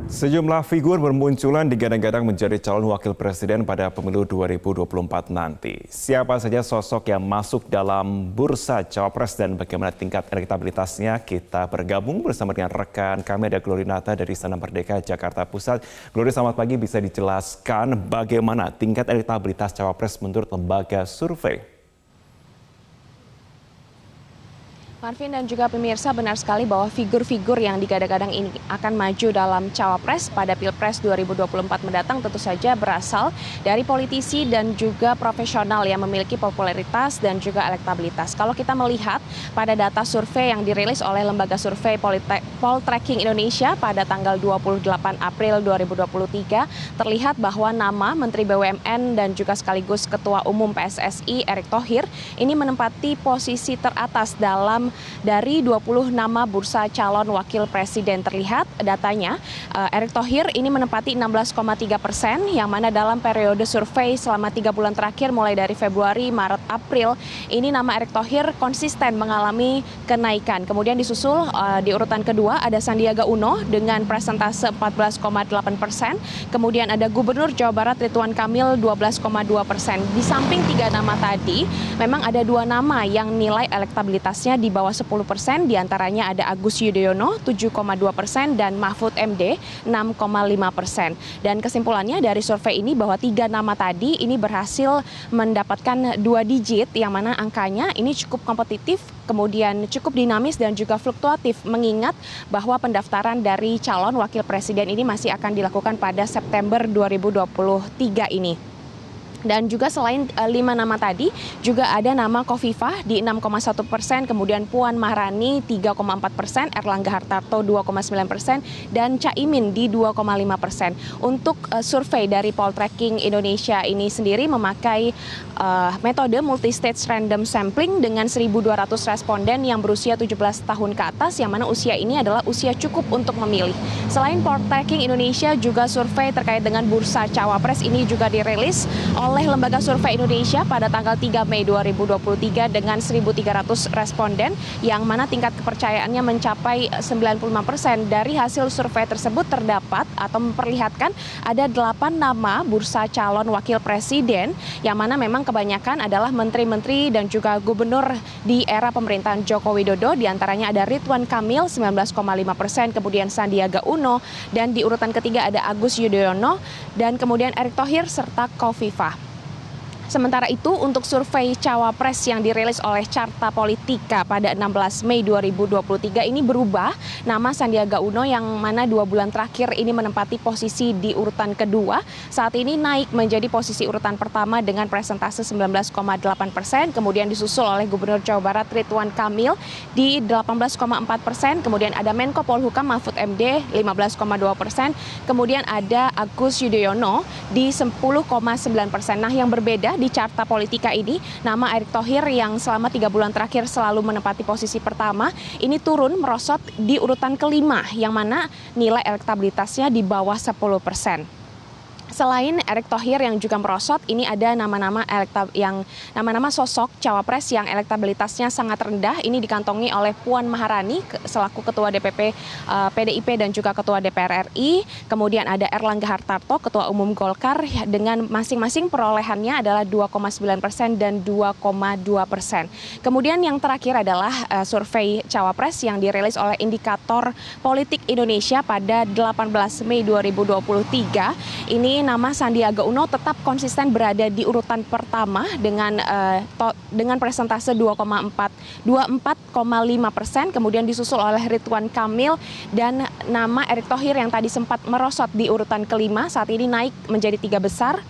Sejumlah figur bermunculan digadang-gadang menjadi calon wakil presiden pada pemilu 2024 nanti. Siapa saja sosok yang masuk dalam bursa cawapres dan bagaimana tingkat elektabilitasnya? Kita bergabung bersama dengan rekan kami ada Glorinata dari Istana Merdeka, Jakarta Pusat. Glori, selamat pagi. Bisa dijelaskan bagaimana tingkat elektabilitas cawapres menurut lembaga survei? Marvin dan juga pemirsa, benar sekali bahwa figur-figur yang digadang-gadang ini akan maju dalam cawapres pada Pilpres 2024 mendatang tentu saja berasal dari politisi dan juga profesional yang memiliki popularitas dan juga elektabilitas. Kalau kita melihat pada data survei yang dirilis oleh lembaga survei Poltreking Indonesia pada tanggal 28 April 2023, terlihat bahwa nama Menteri BUMN dan juga sekaligus Ketua Umum PSSI Erick Thohir ini menempati posisi teratas dari 20 nama bursa calon wakil presiden. Terlihat datanya Erick Thohir ini menempati 16,3%, yang mana dalam periode survei selama 3 bulan terakhir mulai dari Februari, Maret, April, ini nama Erick Thohir konsisten mengalami kenaikan. Kemudian disusul di urutan kedua ada Sandiaga Uno dengan persentase 14,8%. Kemudian ada Gubernur Jawa Barat Ridwan Kamil 12,2%. Di samping 3 nama tadi, memang ada 2 nama yang nilai elektabilitasnya di bawah 10%, diantaranya ada Agus Yudhoyono 7,2% dan Mahfud MD 6,5%. Dan kesimpulannya dari survei ini bahwa 3 nama tadi ini berhasil mendapatkan 2 digit, yang mana angkanya ini cukup kompetitif, kemudian cukup dinamis dan juga fluktuatif, mengingat bahwa pendaftaran dari calon wakil presiden ini masih akan dilakukan pada September 2023 ini. Dan juga selain 5 nama tadi, juga ada nama Khofifah di 6,1%, kemudian Puan Maharani 3,4%, Erlangga Hartarto 2,9%, dan Caimin di 2,5%. Untuk survei dari Poltreking Indonesia ini sendiri memakai metode multi-stage random sampling dengan 1.200 responden yang berusia 17 tahun ke atas, yang mana usia ini adalah usia cukup untuk memilih. Selain Poltreking Indonesia, juga survei terkait dengan bursa cawapres ini juga dirilis oleh Lembaga Survei Indonesia pada tanggal 3 Mei 2023 dengan 1.300 responden, yang mana tingkat kepercayaannya mencapai 95%. Dari hasil survei tersebut terdapat atau memperlihatkan ada 8 nama bursa calon wakil presiden, yang mana memang kebanyakan adalah menteri-menteri dan juga gubernur di era pemerintahan Joko Widodo. Diantaranya ada Ridwan Kamil 19,5%, kemudian Sandiaga Uno, dan di urutan ketiga ada Agus Yudhoyono, dan kemudian Erick Thohir serta Khofifah. Sementara itu, untuk survei cawapres yang dirilis oleh Carta Politika pada 16 Mei 2023 ini berubah. Nama Sandiaga Uno yang mana 2 bulan terakhir ini menempati posisi di urutan kedua, saat ini naik menjadi posisi urutan pertama dengan presentase 19,8%, kemudian disusul oleh Gubernur Jawa Barat Ridwan Kamil di 18,4%, kemudian ada Menko Polhukam Mahfud MD 15,2%, kemudian ada Agus Yudhoyono di 10,9%. Nah, yang berbeda di Carta Politika ini, nama Erick Thohir yang selama 3 bulan terakhir selalu menempati posisi pertama, ini turun merosot di urutan kelima, yang mana nilai elektabilitasnya di bawah 10%. Selain Erick Thohir yang juga merosot, ini ada nama-nama sosok cawapres yang elektabilitasnya sangat rendah. Ini dikantongi oleh Puan Maharani selaku Ketua DPP PDIP dan juga Ketua DPR RI. Kemudian ada Erlangga Hartarto, Ketua Umum Golkar, dengan masing-masing perolehannya adalah 2,9% dan 2,2%. Kemudian yang terakhir adalah survei cawapres yang dirilis oleh Indikator Politik Indonesia pada 18 Mei 2023. Ini nama Sandiaga Uno tetap konsisten berada di urutan pertama dengan persentase 24,5%, kemudian disusul oleh Ridwan Kamil, dan nama Erick Thohir yang tadi sempat merosot di urutan kelima saat ini naik menjadi 3 besar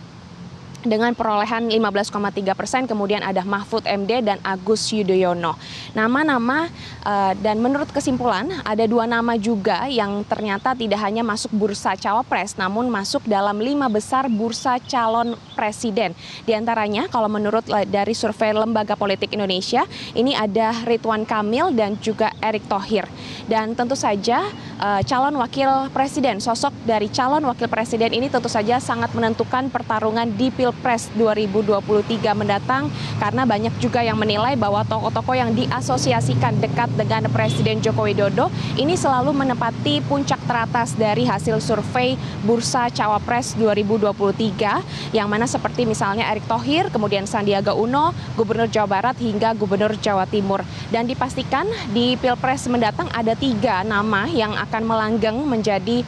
dengan perolehan 15,3%, kemudian ada Mahfud MD dan Agus Yudhoyono. Nama-nama dan menurut kesimpulan ada 2 nama juga yang ternyata tidak hanya masuk bursa cawapres, namun masuk dalam 5 besar bursa calon presiden. Di antaranya kalau menurut dari survei Lembaga Politik Indonesia, ini ada Ridwan Kamil dan juga Erick Thohir. Dan tentu saja calon wakil presiden, sosok dari calon wakil presiden ini tentu saja sangat menentukan pertarungan di Pilpres 2023 mendatang, karena banyak juga yang menilai bahwa tokoh-tokoh yang diasosiasikan dekat dengan Presiden Joko Widodo ini selalu menempati puncak teratas dari hasil survei Bursa Cawapres 2023, yang mana seperti misalnya Erick Thohir, kemudian Sandiaga Uno, Gubernur Jawa Barat hingga Gubernur Jawa Timur. Dan dipastikan di Pilpres mendatang ada 3 nama yang akan melanggeng menjadi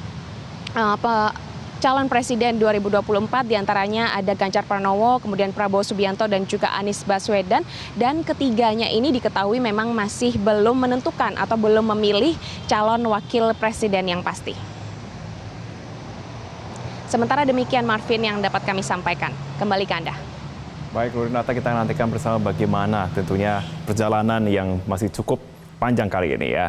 calon presiden 2024, diantaranya ada Ganjar Pranowo, kemudian Prabowo Subianto dan juga Anies Baswedan. Dan ketiganya ini diketahui memang masih belum menentukan atau belum memilih calon wakil presiden yang pasti. Sementara demikian Marvin yang dapat kami sampaikan. Kembali ke Anda. Baik, Nurinata, kita nantikan bersama bagaimana tentunya perjalanan yang masih cukup panjang kali ini ya.